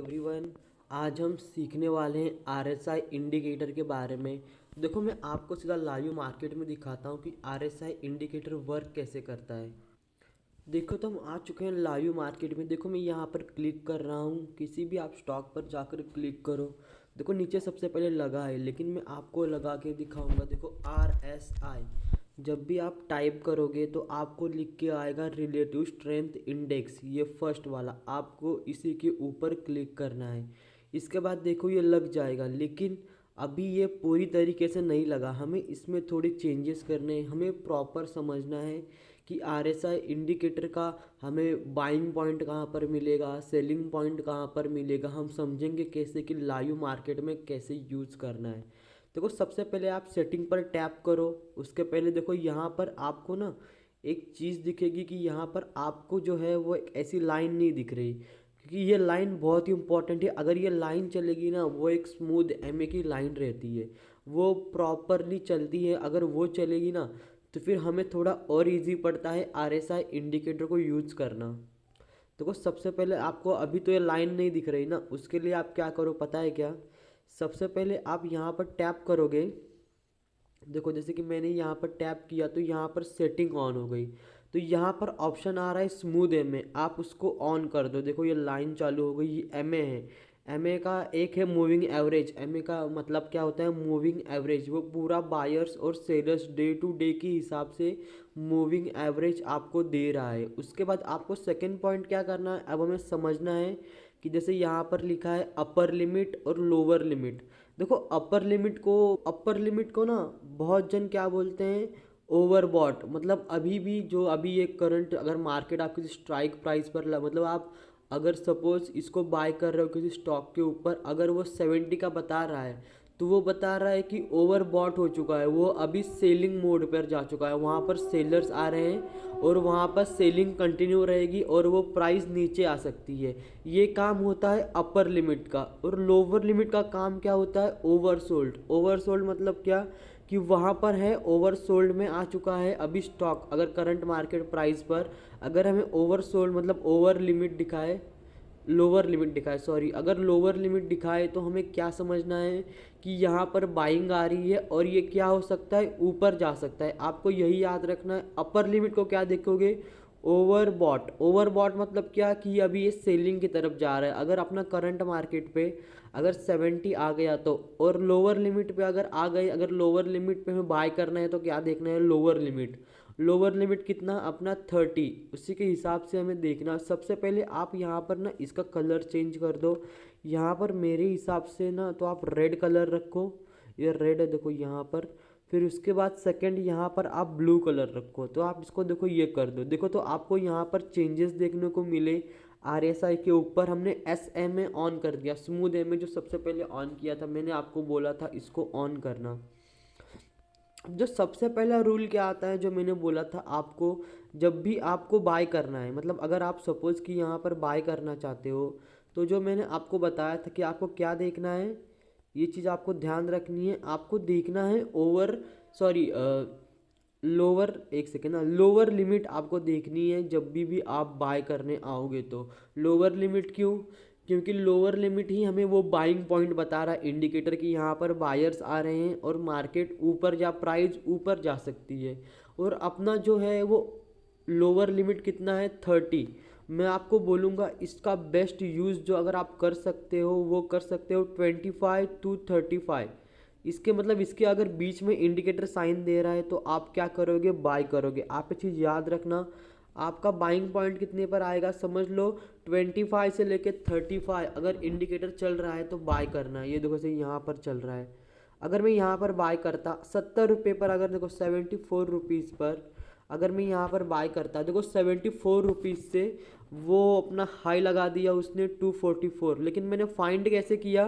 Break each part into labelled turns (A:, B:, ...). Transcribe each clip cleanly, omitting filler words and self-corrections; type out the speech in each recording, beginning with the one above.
A: Everyone. आज हम सीखने वाले हैं आरएसआई इंडिकेटर के बारे में। देखो, मैं आपको सीधा लाइव मार्केट में दिखाता हूँ कि आरएसआई इंडिकेटर वर्क कैसे करता है। देखो, तो हम आ चुके हैं लाइव मार्केट में। देखो, मैं यहाँ पर क्लिक कर रहा हूँ। किसी भी आप स्टॉक पर जाकर क्लिक करो। देखो, नीचे सबसे पहले लगा है, लेकिन मैं आपको लगा के दिखाऊंगा। देखो, आरएसआई जब भी आप टाइप करोगे तो आपको लिख के आएगा रिलेटिव स्ट्रेंथ इंडेक्स। ये फर्स्ट वाला, आपको इसी के ऊपर क्लिक करना है। इसके बाद देखो ये लग जाएगा, लेकिन अभी ये पूरी तरीके से नहीं लगा। हमें इसमें थोड़ी चेंजेस करने हैं। हमें प्रॉपर समझना है कि आरएसआई इंडिकेटर का हमें बाइंग पॉइंट कहाँ पर मिलेगा, सेलिंग पॉइंट कहाँ पर मिलेगा। हम समझेंगे कैसे कि लाइव मार्केट में कैसे यूज़ करना है। देखो, सबसे पहले आप सेटिंग पर टैप करो। उसके पहले देखो यहाँ पर आपको ना एक चीज़ दिखेगी कि यहाँ पर आपको जो है वो एक ऐसी लाइन नहीं दिख रही, क्योंकि ये लाइन बहुत ही इंपॉर्टेंट है। अगर ये लाइन चलेगी ना, वो एक स्मूथ एमए की लाइन रहती है, वो प्रॉपरली चलती है। अगर वो चलेगी ना तो फिर हमें थोड़ा और इजी पड़ता है आरएसआई इंडिकेटर को यूज़ करना। देखो, सबसे पहले आपको अभी तो ये लाइन नहीं दिख रही ना, उसके लिए आप क्या करो पता है क्या? सबसे पहले आप यहाँ पर टैप करोगे। देखो, जैसे कि मैंने यहाँ पर टैप किया तो यहाँ पर सेटिंग ऑन हो गई। तो यहाँ पर ऑप्शन आ रहा है स्मूथ एमए, आप उसको ऑन कर दो। देखो, ये लाइन चालू हो गई। ये एमए है। एमए का एक है मूविंग एवरेज। एमए का मतलब क्या होता है? Moving average. वो पूरा बायर्स और सेलर्स डे टू डे के हिसाब से मूविंग एवरेज आपको दे रहा है। उसके बाद आपको सेकेंड पॉइंट क्या करना है, अब हमें समझना है कि जैसे यहाँ पर लिखा है अपर लिमिट और लोअर लिमिट। देखो, अपर लिमिट को ना बहुत जन क्या बोलते हैं, ओवरबॉट। मतलब अभी भी जो अभी ये करंट अगर मार्केट आपकी स्ट्राइक प्राइस पर मतलब आप अगर सपोज इसको बाय कर रहे हो किसी स्टॉक के ऊपर, अगर वो 70 का बता रहा है तो वो बता रहा है कि ओवरबॉट हो चुका है। वो अभी सेलिंग मोड पर जा चुका है। वहाँ पर सेलर्स आ रहे हैं और वहाँ पर सेलिंग कंटिन्यू रहेगी और वो प्राइस नीचे आ सकती है। ये काम होता है अपर लिमिट का। और लोअर लिमिट का काम क्या होता है? ओवरसोल्ड। ओवरसोल्ड मतलब क्या कि वहाँ पर है ओवरसोल्ड में आ चुका है अभी स्टॉक। अगर करंट मार्केट प्राइस पर अगर हमें ओवरसोल्ड मतलब ओवर लिमिट दिखाए, लोअर लिमिट दिखाए सॉरी, अगर लोअर लिमिट दिखाए तो हमें क्या समझना है कि यहाँ पर बाइंग आ रही है और ये क्या हो सकता है, ऊपर जा सकता है। आपको यही याद रखना है। अपर लिमिट को क्या देखोगे? ओवरबॉट। ओवरबॉट मतलब क्या कि अभी ये सेलिंग की तरफ जा रहा है। अगर अपना करंट मार्केट पे अगर 70 आ गया तो, और लोअर लिमिट पे अगर आ गए, अगर लोअर लिमिट पे हमें बाय करना है तो क्या देखना है? Lower limit. लोअर लिमिट कितना? अपना 30। उसी के हिसाब से हमें देखना। सबसे पहले आप यहाँ पर ना इसका कलर चेंज कर दो। यहाँ पर मेरे हिसाब से ना तो आप रेड कलर रखो। ये रेड है देखो यहाँ पर। फिर उसके बाद सेकंड यहाँ पर आप ब्लू कलर रखो। तो आप इसको देखो ये कर दो। देखो, तो आपको यहाँ पर चेंजेस देखने को मिले। आरएसआई के ऊपर हमने एस एम ए ऑन कर दिया। स्मूथ एम ए जो सबसे पहले ऑन किया था, मैंने आपको बोला था इसको ऑन करना। जो सबसे पहला रूल क्या आता है, जो मैंने बोला था आपको, जब भी आपको बाय करना है, मतलब अगर आप सपोज़ कि यहाँ पर बाय करना चाहते हो, तो जो मैंने आपको बताया था कि आपको क्या देखना है, ये चीज़ आपको ध्यान रखनी है। आपको देखना है ओवर सॉरी लोअर, एक सेकेंड ना, लोअर लिमिट आपको देखनी है जब भी आप बाय करने आओगे तो। लोअर लिमिट क्यों? क्योंकि लोअर लिमिट ही हमें वो बाइंग पॉइंट बता रहा है इंडिकेटर की यहाँ पर बायर्स आ रहे हैं और मार्केट ऊपर जा, प्राइस ऊपर जा सकती है। और अपना जो है वो लोअर लिमिट कितना है? 30। मैं आपको बोलूँगा इसका बेस्ट यूज़ जो अगर आप कर सकते हो वो कर सकते हो 25 to 35। इसके मतलब इसके अगर बीच में इंडिकेटर साइन दे रहा है तो आप क्या करोगे? बाय करोगे। आप ये चीज़ याद रखना। आपका बाइंग पॉइंट कितने पर आएगा? समझ लो 25 से लेके 35 अगर इंडिकेटर चल रहा है तो बाय करना है। ये देखो सही यहाँ पर चल रहा है। अगर मैं यहाँ पर बाय करता 70 रुपये पर, अगर देखो 74 रुपीज़ पर अगर मैं यहाँ पर बाय करता, देखो 74 रुपीज़ से वो अपना हाई लगा दिया उसने 244। लेकिन मैंने फाइंड कैसे किया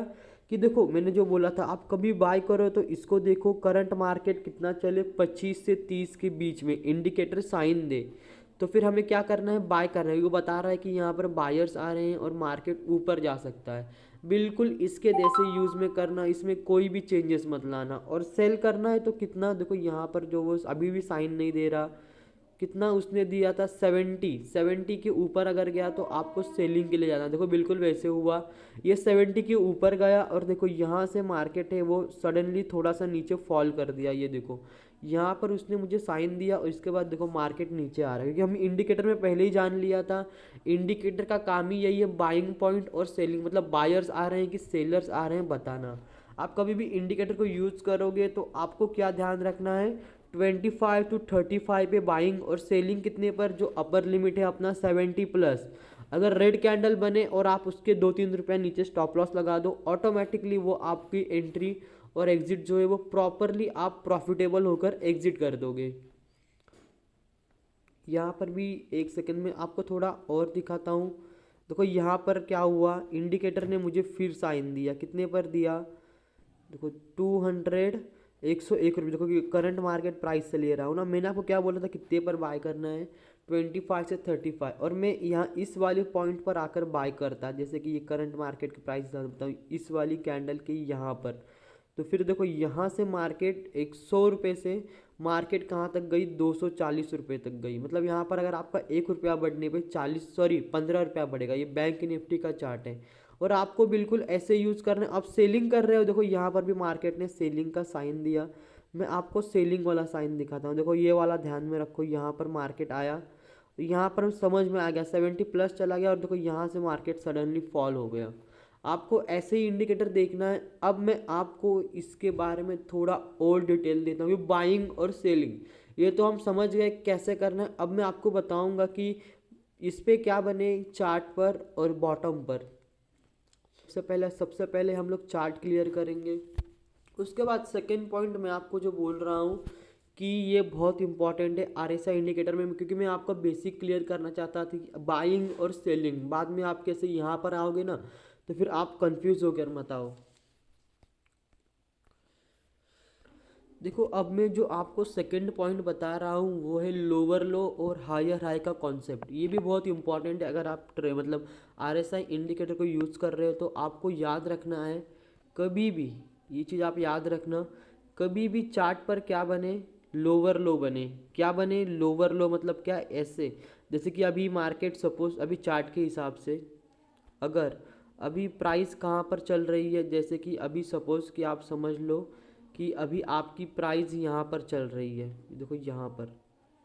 A: कि देखो मैंने जो बोला था, आप कभी बाय करो तो इसको देखो करंट मार्केट कितना चले, 25 से 30 के बीच में इंडिकेटर साइन दे, तो फिर हमें क्या करना है? बाय करना है। वो बता रहा है कि यहाँ पर बायर्स आ रहे हैं और मार्केट ऊपर जा सकता है। बिल्कुल इसके जैसे यूज़ में करना, इसमें कोई भी चेंजेस मत लाना। और सेल करना है तो कितना? देखो यहाँ पर जो वो अभी भी साइन नहीं दे रहा, कितना उसने दिया था 70 के ऊपर अगर गया तो आपको सेलिंग के लिए जाना। देखो बिल्कुल वैसे हुआ, ये 70 के ऊपर गया और देखो यहाँ से मार्केट है वो सडनली थोड़ा सा नीचे फॉल कर दिया। ये देखो यहाँ पर उसने मुझे साइन दिया और इसके बाद देखो मार्केट नीचे आ रहा है, क्योंकि हम इंडिकेटर में पहले ही जान लिया था। इंडिकेटर का काम ही यही है, बाइंग पॉइंट और सेलिंग, मतलब बायर्स आ रहे हैं कि सेलर्स आ रहे हैं बताना। आप कभी भी इंडिकेटर को यूज़ करोगे तो आपको क्या ध्यान रखना है, 25 to 35 पे बाइंग और सेलिंग कितने पर, जो अपर लिमिट है अपना 70+। अगर रेड कैंडल बने और आप उसके 2-3 रुपये नीचे स्टॉप लॉस लगा दो, ऑटोमेटिकली वो आपकी एंट्री और एग्जिट जो है वो प्रॉपरली आप प्रॉफिटेबल होकर एग्जिट कर दोगे। यहाँ पर भी एक सेकंड में आपको थोड़ा और दिखाता हूँ। देखो यहाँ पर क्या हुआ, इंडिकेटर ने मुझे फिर साइन दिया, कितने पर दिया, देखो 101 रुपये। देखो कि करंट मार्केट प्राइस से ले रहा हूँ ना, मैंने आपको क्या बोला था कितने पर बाय करना है, 25 से 35, और मैं यहाँ इस वाले पॉइंट पर आकर बाय करता, जैसे कि ये करंट मार्केट की प्राइस बताऊँ इस वाली कैंडल के यहाँ पर। तो फिर देखो यहाँ से मार्केट 100 रुपये से मार्केट कहाँ तक गई, 240 रुपये तक गई। मतलब यहाँ पर अगर आपका 1 रुपया बढ़ने पे 15 रुपया बढ़ेगा। ये बैंक निफ्टी का चार्ट है और आपको बिल्कुल ऐसे यूज़ करना है। आप सेलिंग कर रहे हो, देखो यहाँ पर भी मार्केट ने सेलिंग का साइन दिया। मैं आपको सेलिंग वाला साइन दिखाता हूँ, देखो ये वाला ध्यान में रखो। यहाँ पर मार्केट आया, यहाँ पर समझ में आ गया 70+ चला गया और देखो यहाँ से मार्केट सडनली फॉल हो गया। आपको ऐसे ही इंडिकेटर देखना है। अब मैं आपको इसके बारे में थोड़ा और डिटेल देता हूँ, बाइंग और सेलिंग ये तो हम समझ गए कैसे करना है। अब मैं आपको बताऊंगा कि इस पे क्या बने चार्ट पर और बॉटम पर। सबसे पहले हम लोग चार्ट क्लियर करेंगे, उसके बाद सेकेंड पॉइंट मैं आपको जो बोल रहा हूँ कि ये बहुत इंपॉर्टेंट है आरएसआई इंडिकेटर में, क्योंकि मैं आपका बेसिक क्लियर करना चाहता था कि बाइंग और सेलिंग। बाद में आप कैसे यहाँ पर आओगे ना तो फिर आप कंफ्यूज होकर मत आओ। देखो अब मैं जो आपको सेकंड पॉइंट बता रहा हूँ वो है लोअर लो और हायर हाई का कॉन्सेप्ट। ये भी बहुत इंपॉर्टेंट है। अगर आप मतलब आरएसआई इंडिकेटर को यूज़ कर रहे हो तो आपको याद रखना है, कभी भी ये चीज़ आप याद रखना, कभी भी चार्ट पर क्या बने, लोअर लो बने। क्या बने, लोअर लो, मतलब क्या, ऐसे जैसे कि अभी मार्केट सपोज अभी चार्ट के हिसाब से अगर अभी प्राइस कहाँ पर चल रही है, जैसे कि अभी सपोज़ कि आप समझ लो कि अभी आपकी प्राइस यहाँ पर चल रही है, देखो यहाँ पर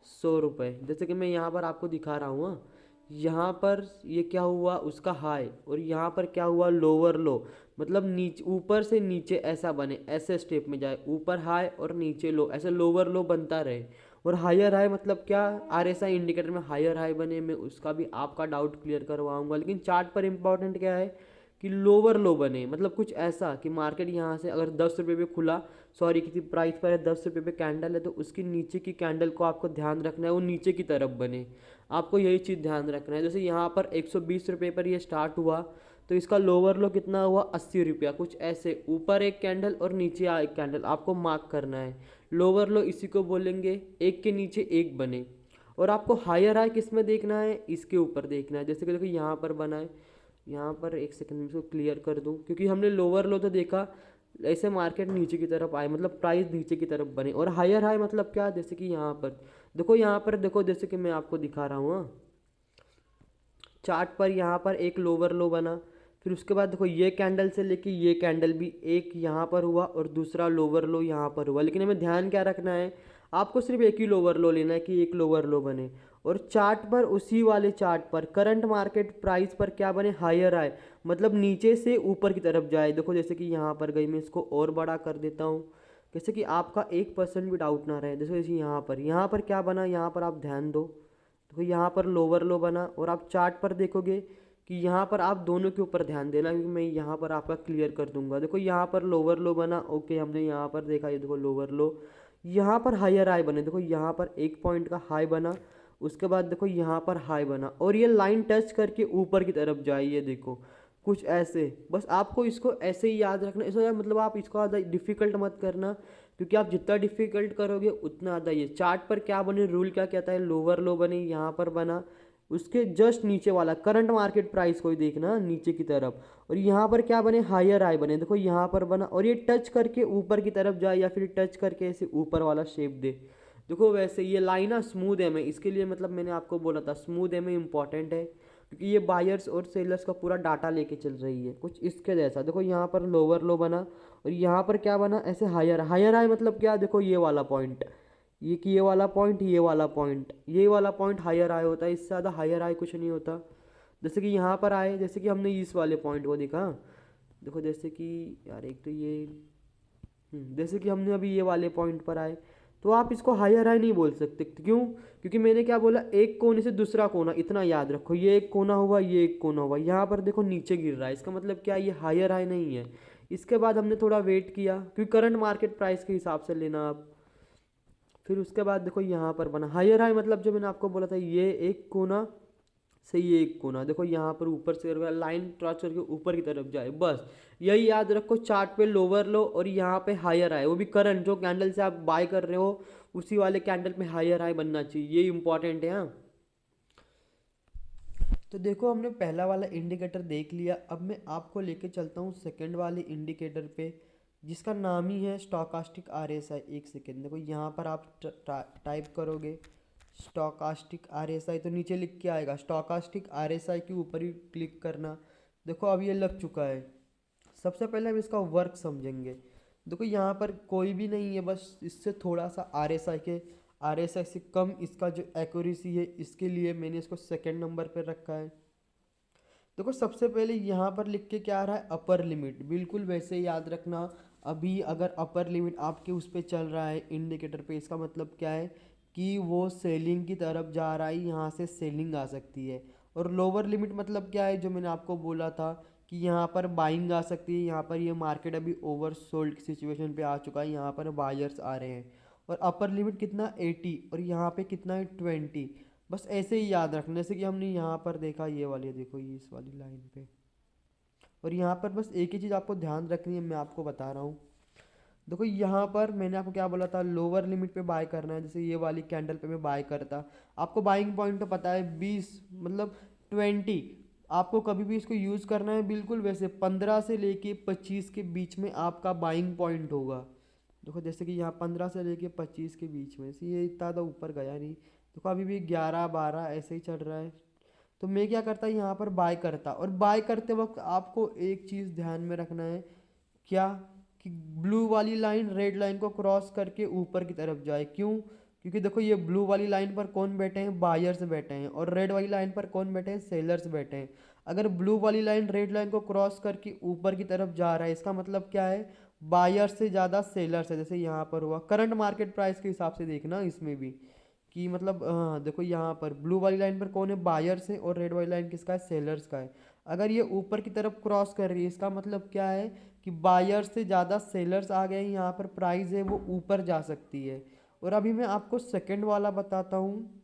A: 100 रुपये, जैसे कि मैं यहाँ पर आपको दिखा रहा हूँ। यहाँ पर ये क्या हुआ, उसका हाई, और यहाँ पर क्या हुआ, लोअर लो। मतलब नीचे ऊपर से नीचे ऐसा बने, ऐसे स्टेप में जाए, ऊपर हाई और नीचे लो, ऐसे लोअर लो बनता रहे। और हायर हाई मतलब क्या, आरएसआई इंडिकेटर में हायर हाई बने, मैं उसका भी आपका डाउट क्लियर करवाऊंगा। लेकिन चार्ट पर इंपॉर्टेंट क्या है कि लोअर लो बने, मतलब कुछ ऐसा कि मार्केट यहाँ से अगर 10 रुपये पे खुला, सॉरी किसी प्राइस पर है 10 रुपये पे कैंडल है, तो उसकी नीचे की कैंडल को आपको ध्यान रखना है वो नीचे की तरफ बने। आपको यही चीज़ ध्यान रखना है। जैसे यहाँ पर 120 रुपये पर ये स्टार्ट हुआ तो इसका लोअर लो कितना हुआ, 80 रुपया, कुछ ऐसे ऊपर एक कैंडल और नीचे एक कैंडल आपको मार्क करना है। लोअर लो इसी को बोलेंगे, एक के नीचे एक बने। और आपको हायर हाई किस में देखना है, इसके ऊपर देखना है। जैसे कि देखो यहाँ पर बना है, यहाँ पर एक सेकंड में इसको क्लियर कर दूँ, क्योंकि हमने लोअर लो तो देखा ऐसे मार्केट नीचे की तरफ आए, मतलब प्राइस नीचे की तरफ बने। और हायर हाई मतलब क्या, जैसे कि यहाँ पर देखो, यहाँ पर देखो, जैसे कि मैं आपको दिखा रहा हूँ चार्ट पर, यहाँ पर एक लोअर लो बना, फिर उसके बाद देखो ये कैंडल से लेके ये कैंडल भी एक यहाँ पर हुआ और दूसरा लोअर लो यहाँ पर हुआ। लेकिन हमें ध्यान क्या रखना है, आपको सिर्फ एक ही लोअर लो लेना है कि एक लोअर लो बने। और चार्ट पर, उसी वाले चार्ट पर करंट मार्केट प्राइस पर क्या बने, हायर आए, मतलब नीचे से ऊपर की तरफ जाए। देखो जैसे कि यहाँ पर गई, मैं इसको और बड़ा कर देता हूँ, जैसे कि आपका 1% भी डाउट ना रहे। देखो जैसे यहाँ पर क्या बना, यहाँ पर आप ध्यान दो, देखो यहाँ पर लोअर लो बना। और आप चार्ट पर देखोगे कि यहाँ पर आप दोनों के ऊपर ध्यान देना, क्योंकि मैं यहाँ पर आपका क्लियर कर दूंगा। देखो यहाँ पर लोअर लो बना, ओके, हमने यहाँ पर देखा, ये देखो लोअर लो। यहाँ पर हायर हाई बने, देखो यहाँ पर 1 पॉइंट का हाई बना, उसके बाद देखो यहाँ पर हाई बना और ये लाइन टच करके ऊपर की तरफ जाए। ये देखो कुछ ऐसे, बस आपको इसको ऐसे ही याद रखना। इसको मतलब आप इसको ज़्यादा डिफ़िकल्ट मत करना, क्योंकि आप जितना डिफ़िकल्ट करोगे उतना ज़्यादा। ये चार्ट पर क्या बने, रूल क्या कहता है, लोअर लो बने, यहाँ पर बना, उसके जस्ट नीचे वाला करंट मार्केट प्राइस को ही देखना नीचे की तरफ। और यहाँ पर क्या बने, हायर हाई बने, देखो यहाँ पर बना और ये टच करके ऊपर की तरफ जाए या फिर टच करके ऐसे ऊपर वाला शेप दे। देखो वैसे ये लाइन ना स्मूथ एम है, इसके लिए मतलब मैंने आपको बोला था स्मूथ एम इम्पॉर्टेंट है, क्योंकि ये बायर्स और सेलर्स का पूरा डाटा लेके चल रही है कुछ इसके जैसा। देखो यहाँ पर लोअर लो बना और यहाँ पर क्या बना, ऐसे हायर हायर हाई, मतलब क्या, देखो ये वाला पॉइंट, ये कि ये वाला पॉइंट, ये वाला पॉइंट, ये वाला पॉइंट हायर हाई होता है, इससे ज़्यादा हायर हाई कुछ नहीं होता। जैसे कि यहाँ पर आए, जैसे कि हमने इस वाले पॉइंट को देखा, देखो जैसे कि यार एक तो ये जैसे कि हमने अभी ये वाले पॉइंट पर आए, तो आप इसको हायर हाई नहीं बोल सकते। क्यों? क्योंकि मैंने क्या बोला, एक कोने से दूसरा कोना, इतना याद रखो, ये एक कोना हुआ, ये एक कोना हुआ, यहाँ पर देखो नीचे गिर रहा है, इसका मतलब क्या, ये हायर हाई नहीं है। इसके बाद हमने थोड़ा वेट किया, क्योंकि करंट मार्केट प्राइस के हिसाब से लेना आप। फिर उसके बाद देखो यहाँ पर बना हायर हाई, मतलब जो मैंने आपको बोला था, ये एक कोना से ये एक कोना, देखो यहाँ पर ऊपर से लाइन क्रॉस करके ऊपर की तरफ जाए, बस यही याद रखो। चार्ट पे लोअर लो और यहाँ पे हायर हाई, वो भी करंट जो कैंडल से आप बाय कर रहे हो उसी वाले कैंडल पे हायर हाई बनना चाहिए, ये इंपॉर्टेंट है। हाँ, तो देखो हमने पहला वाला इंडिकेटर देख लिया, अब मैं आपको लेके चलता हूँ सेकंड वाले इंडिकेटर पे, जिसका नाम ही है स्टॉकास्टिक आरएसआई। एक सेकेंड, देखो यहाँ पर आप टाइप करोगे स्टॉकास्टिक आरएसआई तो नीचे लिख के आएगा, स्टॉकास्टिक आरएसआई के ऊपर ही क्लिक करना। देखो अब ये लग चुका है। सबसे पहले हम इसका वर्क समझेंगे। देखो यहाँ पर कोई भी नहीं है, बस इससे थोड़ा सा आरएसआई से कम इसका जो एक्यूरेसी है, इसके लिए मैंने इसको सेकंड नंबर पर रखा है। देखो सबसे पहले यहाँ पर लिख के क्या आ रहा है, अपर लिमिट, बिल्कुल वैसे ही याद रखना। अभी अगर अपर लिमिट आपके उस पर चल रहा है इंडिकेटर पे, इसका मतलब क्या है कि वो सेलिंग की तरफ जा रहा है, यहाँ से सेलिंग आ सकती है। और लोअर लिमिट मतलब क्या है, जो मैंने आपको बोला था कि यहाँ पर बाइंग आ सकती है, यहाँ पर ये मार्केट अभी ओवर सोल्ड की सिचुएशन पे आ चुका है, यहाँ पर बायर्स आ रहे हैं। और अपर लिमिट कितना, 80, और यहाँ पे कितना है, 20। बस ऐसे ही याद रखना, जैसे कि हमने यहाँ पर देखा, ये वाली देखो, ये इस वाली लाइन पे। और यहाँ पर बस एक ही चीज़ आपको ध्यान रखनी है, मैं आपको बता रहा हूँ। देखो यहाँ पर मैंने आपको क्या बोला था, लोअर लिमिट पे बाय करना है, जैसे ये वाली कैंडल पे मैं बाय करता, आपको बाइंग पॉइंट तो पता है 20, मतलब 20। आपको कभी भी इसको यूज़ करना है बिल्कुल वैसे 15 से लेके 25 के बीच में आपका बाइंग पॉइंट होगा। देखो जैसे कि यहाँ 15 से लेके 25 के बीच में, से ये इतना तो ऊपर गया नहीं। देखो अभी भी 11 12 ऐसे ही चल रहा है। तो मैं क्या करता, यहाँ पर बाय करता, और बाय करते वक्त आपको एक चीज़ ध्यान में रखना है, क्या, कि ब्लू वाली लाइन रेड लाइन को क्रॉस करके ऊपर की तरफ जाए। क्यों? क्योंकि देखो ये ब्लू वाली लाइन पर कौन बैठे हैं, बायर्स बैठे हैं, और रेड वाली लाइन पर कौन बैठे हैं, सेलर्स बैठे हैं। अगर ब्लू वाली लाइन रेड लाइन को क्रॉस करके ऊपर की तरफ जा रहा है, इसका मतलब क्या है, बायर्स से ज़्यादा सेलर्स है। जैसे यहाँ पर हुआ करंट मार्केट प्राइस के हिसाब से देखना इसमें भी, कि मतलब हाँ देखो यहाँ पर ब्लू वाली लाइन पर कौन है, बायर्स है, और रेड वाली लाइन किसका है, सेलर्स का है। अगर ये ऊपर की तरफ क्रॉस कर रही है, इसका मतलब क्या है कि बायर्स से ज़्यादा सेलर्स आ गए हैं, यहाँ पर प्राइस है वो ऊपर जा सकती है। और अभी मैं आपको सेकंड वाला बताता हूँ,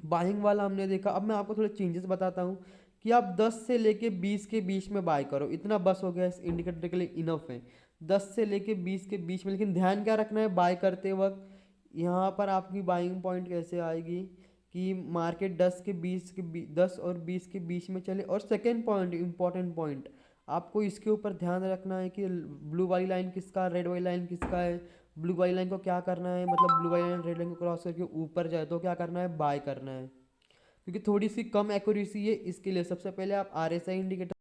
A: बाइंग वाला हमने देखा। अब मैं आपको थोड़े चेंजेस बताता हूँ, कि आप 10 से लेके 20 के बीच में बाय करो, इतना बस हो गया, इस इंडिकेटर के लिए इनफ है। 10 से लेके 20 के बीच में, लेकिन ध्यान क्या रखना है बाय करते वक्त, यहाँ पर आपकी बाइंग पॉइंट कैसे आएगी, कि मार्केट 10 और 20 के बीच में चले। और सेकेंड पॉइंट, इंपॉर्टेंट पॉइंट, आपको इसके ऊपर ध्यान रखना है कि ब्लू वाली लाइन किसका, रेड वाली लाइन किसका है। ब्लू वाली लाइन को क्या करना है, मतलब ब्लू वाली लाइन रेड लाइन को क्रॉस करके ऊपर जाए तो क्या करना है, बाय करना है। क्योंकि थोड़ी सी कम एक्यूरेसी है, इसके लिए सबसे पहले आप आरएसआई इंडिकेटर